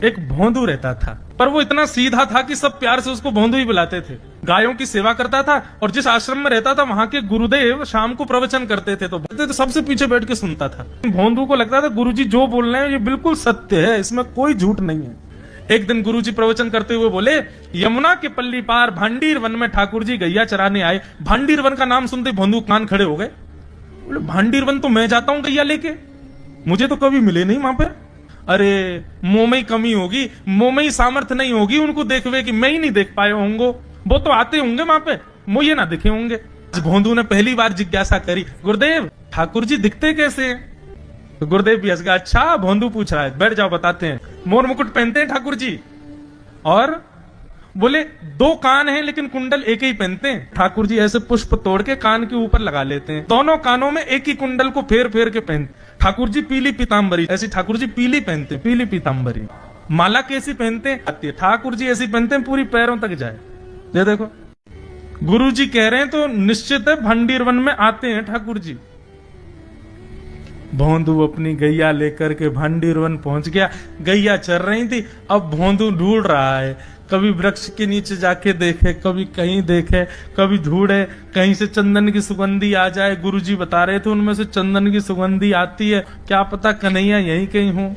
एक भोंदू रहता था, पर वो इतना सीधा था कि सब प्यार से उसको भोंदू ही बुलाते थे। गायों की सेवा करता था और जिस आश्रम में रहता था वहां के गुरुदेव शाम को प्रवचन करते थे तो सबसे पीछे बैठ के सुनता था। भोंदू को लगता था गुरुजी जो बोल रहे हैं ये बिल्कुल सत्य है, इसमें कोई झूठ नहीं है। एक दिन गुरुजी प्रवचन करते हुए बोले, यमुना के पल्ली पार भांडीर वन में ठाकुर जी गैया चराने आए। भांडीर वन का नाम सुनते भोंदू कान खड़े हो गए। बोले भांडीर वन तो मैं जाता हूं गैया लेके, मुझे तो कभी मिले नहीं वहां पे। अरे मुंह में ही कमी होगी, मुंह में ही सामर्थ्य नहीं होगी उनको देखवे कि मैं ही नहीं देख पाए होंगे, वो तो आते होंगे वहां पे, मुझे ना दिखे होंगे। भोंदू ने पहली बार जिज्ञासा करी, गुरुदेव ठाकुर जी दिखते कैसे हैं? तो गुरुदेव भी हंस गया, अच्छा भोंदू पूछ रहा है, बैठ जाओ बताते हैं। मोर मुकुट पहनते हैं ठाकुर जी, और बोले 2 कान हैं लेकिन कुंडल एक ही पहनते हैं। ठाकुर जी ऐसे पुष्प तोड़ के कान के ऊपर लगा लेते हैं, दोनों कानों में एक ही कुंडल को फेर फेर के पहनते। ठाकुर जी पीली पीताम्बरी, ऐसी ठाकुर जी पीली पहनते, पीली पीताम्बरी। माला कैसी पहनते हैं? ठाकुर जी ऐसी पहनते हैं पूरी पैरों तक जाए। ये देखो गुरु जी कह रहे हैं तो निश्चित है भंडीर वन में आते हैं ठाकुर जी। भोंदू अपनी गैया लेकर के भंडीर वन पहुंच गया। गैया चर रही थी, अब भोंदू ढूंढ रहा है, कभी वृक्ष के नीचे जाके देखे, कभी कहीं देखे, कभी ढूंढे कहीं से चंदन की सुगंधी आ जाए। गुरुजी बता रहे थे उनमें से चंदन की सुगंधी आती है, क्या पता कन्हैया यहीं कहीं हो।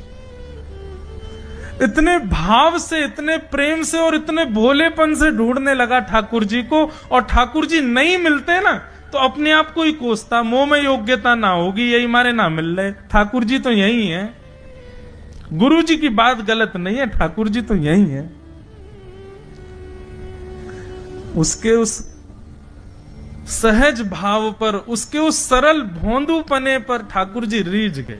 इतने भाव से, इतने प्रेम से और इतने भोलेपन से ढूंढने लगा ठाकुर जी को, और ठाकुर जी नहीं मिलते ना तो अपने आप को ही कोसता, मुंह में योग्यता ना होगी यही मारे ना मिल रहे, ठाकुर जी तो यही है। गुरु जी की बात गलत नहीं है, ठाकुर जी तो यही है। उसके उस सहज भाव पर, उसके उस सरल भोंदूपने पर ठाकुर जी रीझ गए।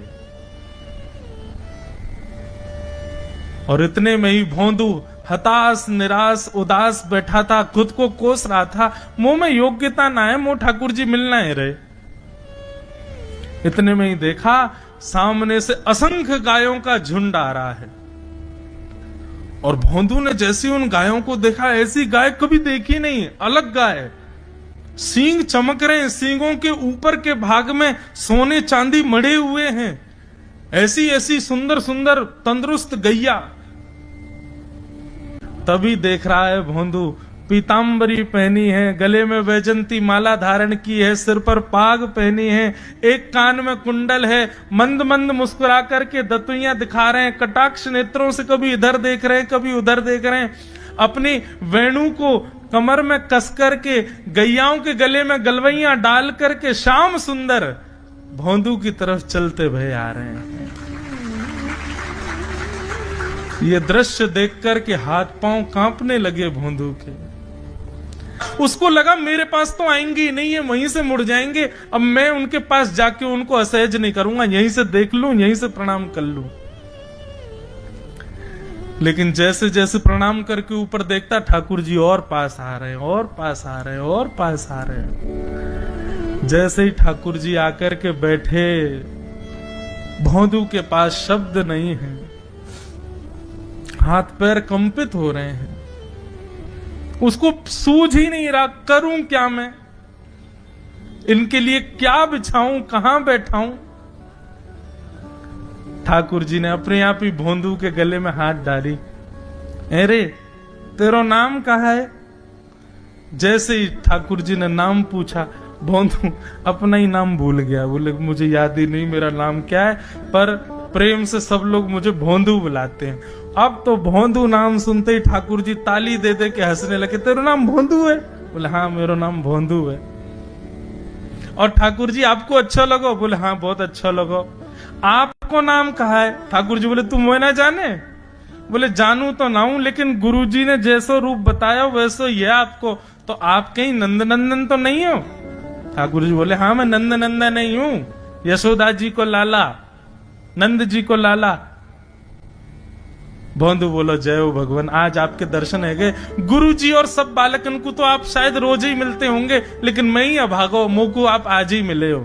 और इतने में ही भोंदू हताश निराश उदास बैठा था, खुद को कोस रहा था, मुंह में योग्यता ना है, मुंह ठाकुर जी मिलना है रहे। इतने में ही देखा सामने से असंख्य गायों का झुंड आ रहा है, और भोंदू ने जैसी उन गायों को देखा, ऐसी गाय कभी देखी नहीं, अलग गाय, सींग चमक रहे हैं, सींगों के ऊपर के भाग में सोने चांदी मढ़े हुए हैं, ऐसी ऐसी सुंदर सुंदर तंदुरुस्त गैया। तभी देख रहा है भोंदू, पीताम्बरी पहनी है, गले में वैजंती माला धारण की है, सिर पर पाग पहनी है, एक कान में कुंडल है, मंद मंद मुस्कुरा करके दतुइयां दिखा रहे हैं, कटाक्ष नेत्रों से कभी इधर देख रहे हैं कभी उधर देख रहे हैं, अपनी वेणु को कमर में कस करके गैयाओं के गले में गलवैयां डाल करके श्याम सुंदर भोंदू की तरफ चलते भय आ रहे हैं। ये दृश्य देखकर के हाथ पांव कांपने लगे भोंदू के। उसको लगा मेरे पास तो आएंगे ही नहीं, है वहीं से मुड़ जाएंगे, अब मैं उनके पास जाके उनको असहज नहीं करूंगा, यहीं से देख लूं, यहीं से प्रणाम कर लूं। लेकिन जैसे जैसे प्रणाम करके ऊपर देखता, ठाकुर जी और पास आ रहे हैं, और पास आ रहे हैं, और पास आ रहे हैं। जैसे ही ठाकुर जी आकर के बैठे, भोंदू के पास शब्द नहीं है, हाथ पैर कंपित हो रहे हैं, उसको सूझ ही नहीं रहा करूं क्या मैं, इनके लिए क्या बिछाऊं, कहां बैठाऊं। ठाकुर जी ने अपने आप ही भोंदू के गले में हाथ डाली, अरे तेरा नाम कहा है? जैसे ही ठाकुर जी ने नाम पूछा, भोंदू अपना ही नाम भूल गया, बोले मुझे याद ही नहीं मेरा नाम क्या है, पर प्रेम से सब लोग मुझे भोंदू बुलाते हैं। अब तो भोंदू नाम सुनते ही ठाकुर जी ताली दे दे के हंसने लगे, तेरा नाम भोंदू है? बोले हाँ मेरा नाम भोंदू है। और ठाकुर जी आपको अच्छा लगो? बोले हाँ बहुत अच्छा लगो। आपको नाम कहा है? ठाकुर जी बोले तुम वो ना जाने? बोले जानू तो ना हूं, लेकिन गुरु जी ने जैसो रूप बताया वैसो ये आपको, तो आप कहीं नंद नंदन तो नहीं हो? ठाकुर जी बोले हाँ मैं नंद नंदन नहीं हूं, यशोदा जी को लाला, नंद जी को लाला। भोंदू बोलो जय हो भगवान, आज आपके दर्शन है गए। गुरु जी और सब बालकन को तो आप शायद रोज ही मिलते होंगे, लेकिन मैं ही अभागो, मुंह को आप आज ही मिले हो।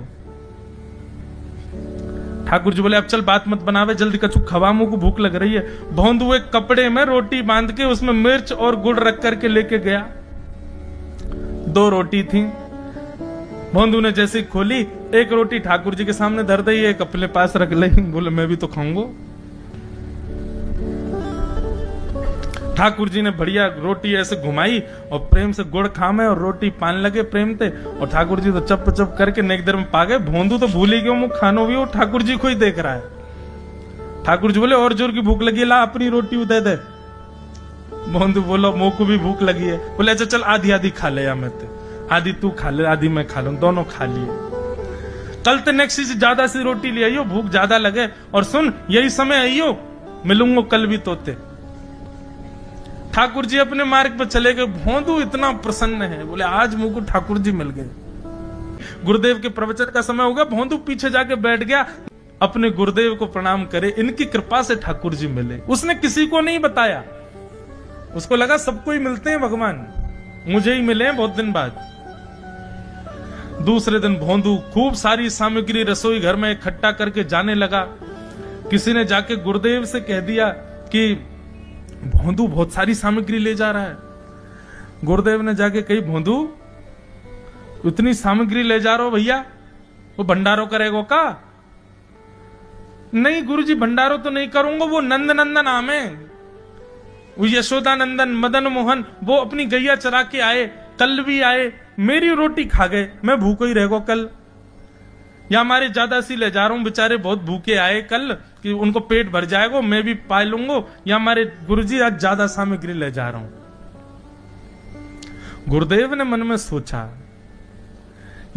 ठाकुर जी बोले अब चल बात मत बनावे, जल्दी कछु खवा, मुंह को भूख लग रही है। भोंदू एक कपड़े में रोटी बांध के उसमें मिर्च और गुड़ रख करके लेके गया। 2 रोटी थी। भोंदू ने जैसे खोली, एक रोटी ठाकुर जी के सामने धर दी, एक अपने पास रख ली, बोले मैं भी तो खाऊंगा। ठाकुर जी ने बढ़िया रोटी ऐसे घुमाई और प्रेम से गुड़ खामे और रोटी पान लगे प्रेम से, और ठाकुर जी तो चप चप करके नेक देर में पा गए। भोंदू तो भूल ही गयो, मुख खानो भी वो ठाकुर जी को ही देख रहा है। ठाकुर जी बोले और जोर की भूख लगी, ला अपनी रोटी दे दे। भोंदू बोलो मुंह को भी भूख लगी है। बोले अच्छा चल आधी आधी खा ले, या मैं आधी तू खा ले आधी मैं खा लूं, दोनों खा लिए। कल तो नेक्स्ट से ज्यादा सी रोटी ले आइयो, भूख ज्यादा लगे, और सुन यही समय आइयो, मिलूंगा कल भी तोते। ठाकुर जी अपने मार्ग पर चले गए। भोंदू इतना प्रसन्न है, बोले आज मुझको ठाकुर जी मिल गए। गुरुदेव के प्रवचन का समय हो गया, भोंदू पीछे जाके बैठ गया, अपने गुरुदेव को प्रणाम करे, इनकी कृपा से ठाकुर जी मिले। उसने किसी को नहीं बताया, उसको लगा सबको ही मिलते हैं भगवान, मुझे ही मिले हैं बहुत दिन बाद। दूसरे दिन भोंदू खूब सारी सामग्री रसोई घर में इकट्ठा करके जाने लगा। किसी ने जाके गुरुदेव से कह दिया कि भोंदू बहुत सारी सामग्री ले जा रहा है। गुरुदेव ने जाके कही, भोंदू इतनी सामग्री ले जा रहा हो भैया, वो भंडारो करेगो का? नहीं गुरुजी भंडारो तो नहीं करूंगा, वो नंद नंदन नाम है, वो यशोदा नंदन मदन मोहन, वो अपनी गैया चरा के आए, कल भी आए, मेरी रोटी खा गए, मैं भूखो ही रहेगो कल। या हमारे ज्यादा सी ले जा रहा हूं, बेचारे बहुत भूखे आए कल, कि उनको पेट भर जाएगा, मैं भी पा लूंगा, या हमारे गुरुजी आज ज्यादा सामग्री ले जा रहा हूं। गुरुदेव ने मन में सोचा,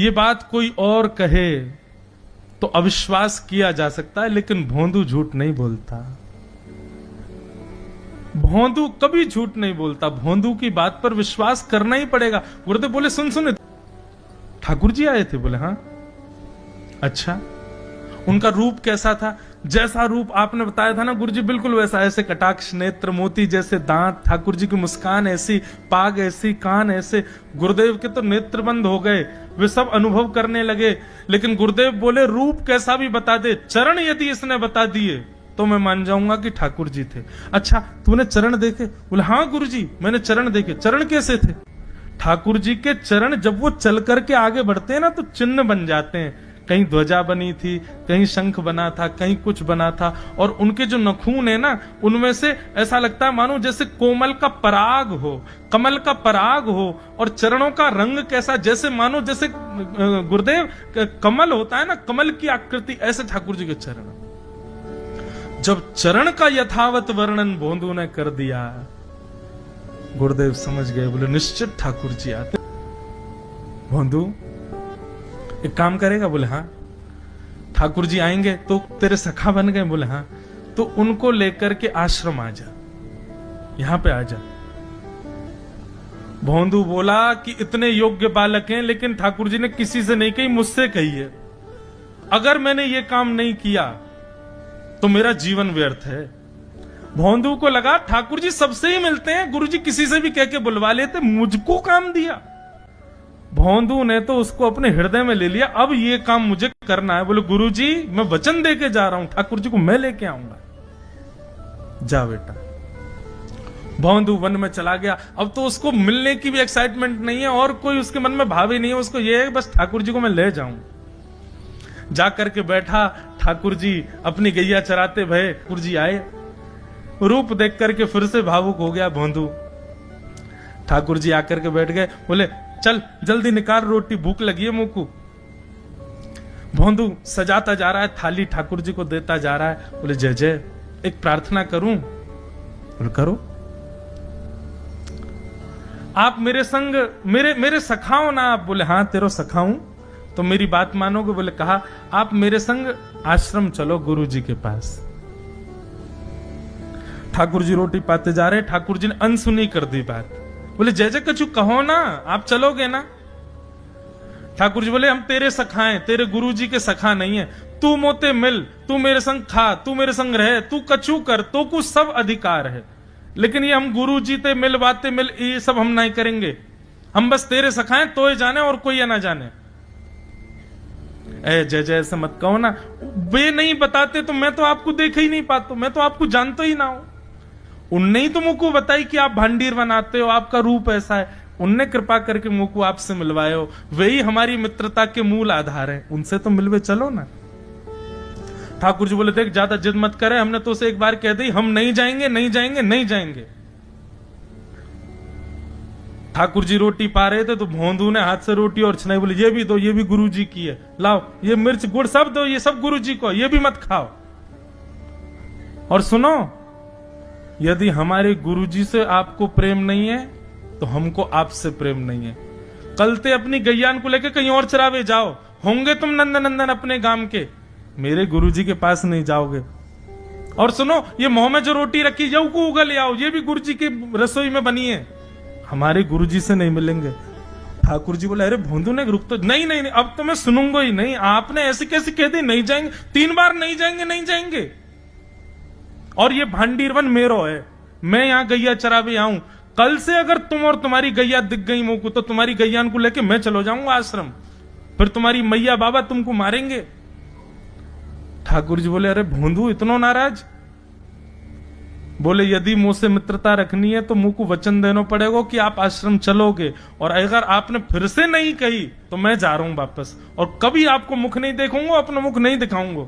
ये बात कोई और कहे तो अविश्वास किया जा सकता है, लेकिन भोंदू झूठ नहीं बोलता। भोंदू कभी झूठ नहीं बोलता, भोंदू की बात पर विश्वास करना ही पड़ेगा। गुरुदेव बोले सुन सुन, ठाकुर जी आए थे? बोले हाँ। अच्छा, उनका रूप कैसा था? जैसा रूप आपने बताया था ना गुरुजी, बिल्कुल वैसा, ऐसे कटाक्ष नेत्र, मोती जैसे दांत, ठाकुर जी की मुस्कान ऐसी, पाग ऐसी, कान ऐसे। गुरुदेव के तो नेत्र बंद हो गए, वे सब अनुभव करने लगे। लेकिन गुरुदेव बोले रूप कैसा भी बता दे, चरण यदि इसने बता दिए तो मैं मान जाऊंगा कि ठाकुर जी थे। अच्छा तूने चरण देखे? बोले हाँ गुरुजी मैंने चरण देखे। चरण कैसे थे? ठाकुर जी के चरण जब वो चल करके आगे बढ़ते हैं ना तो चिन्ह बन जाते हैं। कहीं ध्वजा बनी थी, कहीं शंख बना था, कहीं कुछ बना था, और उनके जो नखून है ना उनमें से ऐसा लगता है मानो जैसे कोमल का पराग हो, कमल का पराग हो। और चरणों का रंग कैसा, जैसे मानो जैसे गुरुदेव कमल होता है ना, कमल की आकृति, ऐसे ठाकुर जी के चरण। जब चरण का यथावत वर्णन भोंदू ने कर दिया, गुरुदेव समझ गए, बोले निश्चित ठाकुर जी आते। भोंदू एक काम करेगा? बोले हाँ। ठाकुर जी आएंगे तो तेरे सखा बन गए? बोले हाँ। तो उनको लेकर के आश्रम आ जा, यहां पे आ जा। भोंदू बोला कि इतने योग्य बालक हैं, लेकिन ठाकुर जी ने किसी से नहीं कही, मुझसे कही है। अगर मैंने ये काम नहीं किया तो मेरा जीवन व्यर्थ है। भोंदू को लगा ठाकुर जी सबसे ही मिलते हैं, गुरु जी किसी से भी कह के बुलवा लेते, मुझको काम दिया। भोंदू ने तो उसको अपने हृदय में ले लिया, अब ये काम मुझे करना है। बोले गुरु जी मैं वचन दे के जा रहा हूं, ठाकुर जी को मैं लेके आऊंगा। जा बेटा। भोंदू वन में चला गया। अब तो उसको मिलने की भी एक्साइटमेंट नहीं है और कोई उसके मन में भाव ही नहीं है, उसको ये है बस ठाकुर जी को मैं ले जाऊं। जाकर के बैठा, ठाकुर जी अपनी गैया चराते भये, ठाकुर जी आए, रूप देख करके फिर से भावुक हो गया भोंदू। ठाकुर जी आकर के बैठ गए, बोले चल जल्दी निकाल रोटी, भूख लगी है मुंह को। भोंदू सजाता जा रहा है थाली, ठाकुर जी को देता जा रहा है। बोले जय जय, एक प्रार्थना करूं? बोले करो। आप मेरे संग मेरे सखा हो ना आप? बोले हाँ तेरो सखा हूं, तो मेरी बात मानोगे? बोले कहा, आप मेरे संग आश्रम चलो गुरु जी के पास। ठाकुर जी रोटी पाते जा रहे, ठाकुर जी ने अनसुनी कर दी बात। बोले जय जय कछु कहो ना, आप चलोगे ना? ठाकुर जी बोले हम तेरे सखा हैं, तेरे गुरु जी के सखा नहीं है। तू मोते मिल, तू मेरे संग खा, तू मेरे संग रहे, तू कछु कर, तो कुछ सब अधिकार है, लेकिन ये हम गुरु जी ते मिल बातें मिल ये सब हम नहीं करेंगे। हम बस तेरे सखा हैं, तो ये जाने और कोई ये ना जाने। ए जय जय ऐसे मत कहो ना, वे नहीं बताते तो मैं तो आपको देख ही नहीं पाता, मैं तो आपको जानता ही ना हूं। उनने ही तो मुझको बताई कि आप भांडीर बनाते हो, आपका रूप ऐसा है, उनने कृपा करके मुझको आपसे मिलवाए हो, वही हमारी मित्रता के मूल आधार है, उनसे तो मिलवे चलो ना। ठाकुर जी बोले देख ज्यादा जिद मत करे, हमने तो उसे एक बार कह दी हम नहीं जाएंगे नहीं जाएंगे नहीं जाएंगे। ठाकुर जी रोटी पा रहे थे तो भोंदू ने हाथ से रोटी और छनाई बोली ये भी दो, ये भी गुरु जी की है, लाओ ये मिर्च गुड़ सब दो, ये सब गुरु जी को, ये भी मत खाओ। और सुनो, यदि हमारे गुरु जी से आपको प्रेम नहीं है तो हमको आपसे प्रेम नहीं है। कल ते अपनी गैयान को लेके कहीं और चरावे जाओ, होंगे तुम नंदन अपने गांव के, मेरे गुरु जी के पास नहीं जाओगे। और सुनो, ये मुंह में जो रोटी रखी जाओ को उगल आओ, ये भी गुरु जी की रसोई में बनी है, हमारे गुरु जी से नहीं मिलेंगे। ठाकुर जी बोले अरे भोंदू ने रुक तो, नहीं नहीं नहीं अब तो मैं सुनूंगा ही नहीं, आपने ऐसे कैसे कह दी नहीं जाएंगे, 3 बार नहीं जाएंगे नहीं जाएंगे। और ये भांडीरवन मेरो है, मैं यहां गैया चरावे आऊं, कल से अगर तुम और तुम्हारी गैया दिख गई मुंह को तो तुम्हारी गैयान को लेके मैं चलो जाऊंगा आश्रम, फिर तुम्हारी मैया बाबा तुमको मारेंगे। ठाकुर जी बोले अरे भोंदू इतना नाराज? बोले यदि मुंह से मित्रता रखनी है तो मुंह को वचन देना पड़ेगा कि आप आश्रम चलोगे, और अगर आपने फिर से नहीं कही तो मैं जा रहा हूं वापस, और कभी आपको मुख नहीं देखूंगा, अपना मुख नहीं दिखाऊंगा।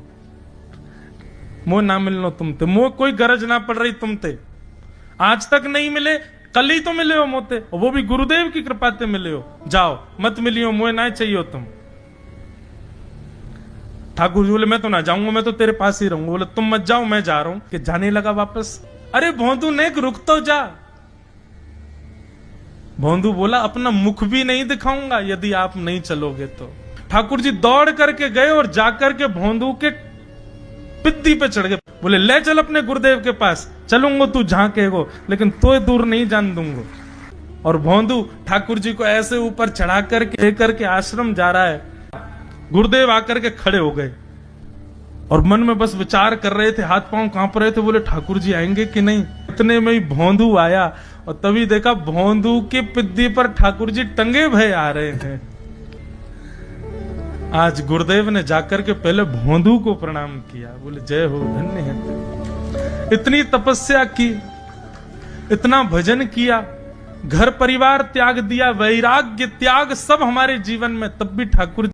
मुंह ना मिलना तुमते, मुंह कोई गरज ना पड़ रही तुमते, आज तक नहीं मिले, कल ही तो मिले हो मोते, और वो भी गुरुदेव की कृपा से मिले हो, जाओ मत मिलियो, मुझे ना चाहिए तुम। ठाकुर जी बोले मैं तो ना जाऊंगा, मैं तो तेरे पास ही रहूंगा। बोले तुम मत जाओ, मैं जा रहा हूं। कि जाने लगा वापस। अरे भोंदू ने रुक तो जा। भोंदू बोला अपना मुख भी नहीं दिखाऊंगा यदि आप नहीं चलोगे तो। ठाकुर जी दौड़ करके गए और जाकर के भोंदू के पिद्दी पे चढ़ गए। बोले ले चल अपने गुरुदेव के पास, चलूंगा तू जहां कहेगो, लेकिन तो दूर नहीं जान दूंगा। और भोंदू ठाकुर जी को ऐसे ऊपर चढ़ा करके लेकर के आश्रम जा रहा है। गुरुदेव आकर के खड़े हो गए और मन में बस विचार कर रहे थे, हाथ पांव कांप रहे थे। बोले ठाकुर जी आएंगे कि नहीं। इतने में ही भोंदू आया और तभी देखा भोंदू के पिद्दी पर ठाकुर जी टंगे भय आ रहे हैं। आज गुरुदेव ने जाकर के पहले भोंदू को प्रणाम किया। बोले जय हो, धन्य है। इतनी तपस्या की, इतना भजन किया, घर परिवार त्याग दिया, वैराग्य त्याग सब हमारे जीवन में, तब भी ठाकुर